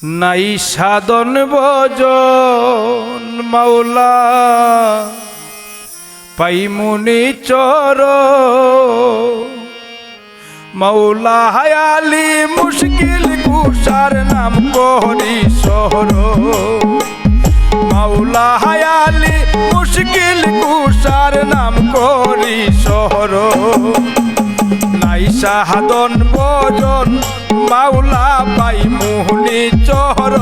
নাই সাধন ভজন মাওলা পাইমুনি চর মাওলা হায়ালি মুশকিল কুশার নাম করি শহর মাওলা হায়ালি মুশকিল কুশার নাম করি শহর নাই সাধন ভজন মাওলা পাইমুনি চর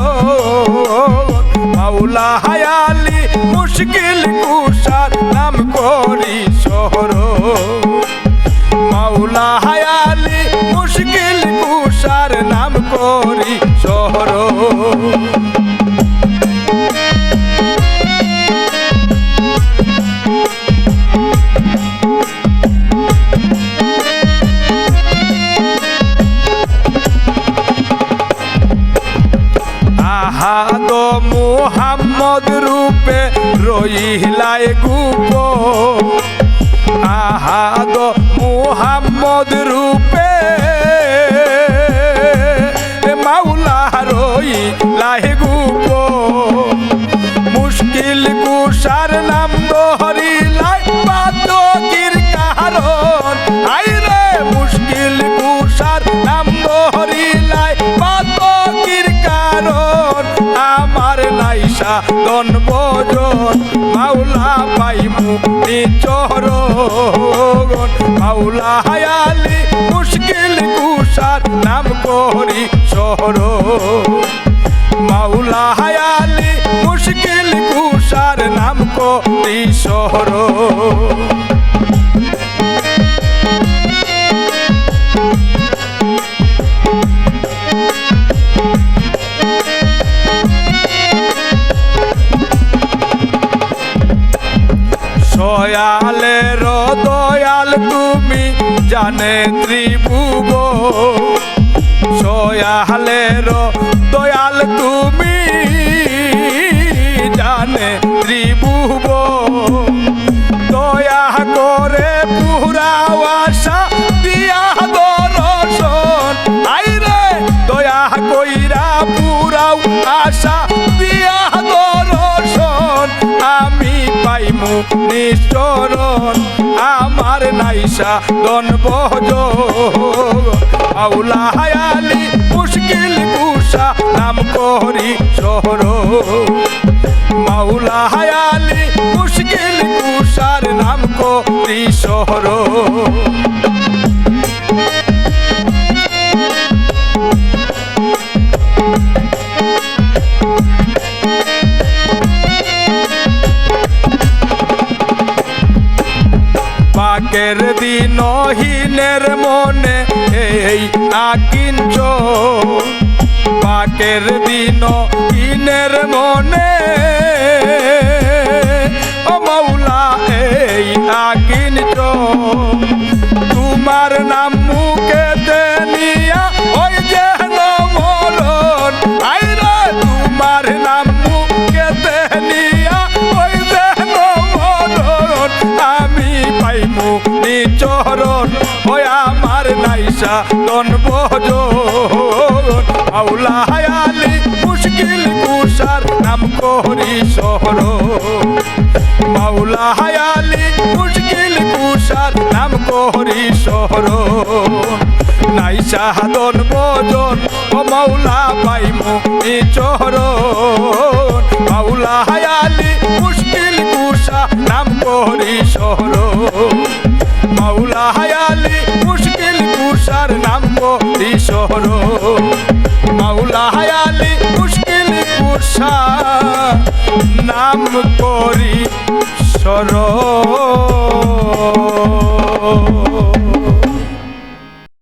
মাওলা হায়ালি মুশকিল কুশার নাম করি শহর মাওলা হায়ালি মুশকিল কুশার নাম করি শহর আহাদ মুহাম্মদ রূপে রইলাই গুপ আহাদ মুহাম্মদ রূপে মাওলা রইলাই গুপ মুশকিল কুশার নাম ধরিলাই পাতকির কারণ আইরে মুশকিল কুশার নাম ধরিলাই পাতকির কারণ আমার নাই সাধন ভজন মাওলা পাইমুনি চরণ মাওলা হায়ালি মুশকিল কুশার নাম করি শহর মাওলা হায়ালি মুশকিল কুশার নাম করি শহর দয়ালের দয়াল তুমি জানে ত্রিভুব দয়ালের দয়াল তুমি জানে ত্রিভুব দয়া করে পুরাও আশা দিয়া দর্শন আইরে দয়া কইরা পুরাও আশা দিয়া দর্শন আমি পাইমু নিশ্চরণ আমার নাই সাধন ভজন মাওলা হায়ালি মুশকিল কুশা নাম করি শহর মাওলা হায়ালি মুশকিল কুশার নাম করি শহর পাকের দিন হীনের মনে এই আকিঞ্চ পাকের দিন হীনের মনে ও মাওলা এই আকিঞ্চ তোমার নাম মুখেতে নিয়া ওই যেন মরণ আইরে তোমার নাম মুখেতে নিয়া ওই যেন মরণ আমি পাইমু নিচরণ ওই আমার নাই সাধন ভজন মাওলা হায়ালি মুশকিল কুশার নাম করি শহর মাওলা হায়ালি মুশকিল কুশার নাম করি শহর নাই সাধন ভজন ও মাওলা পাইমু নিচরণ মাওলা হায়ালি মুশকিল কুশা নাম করি শহর মাওলা হায়ালি মুশকিল কুশার নাম করি শহর মাওলা হায়ালি মুশকিল কুশা নাম করি শহর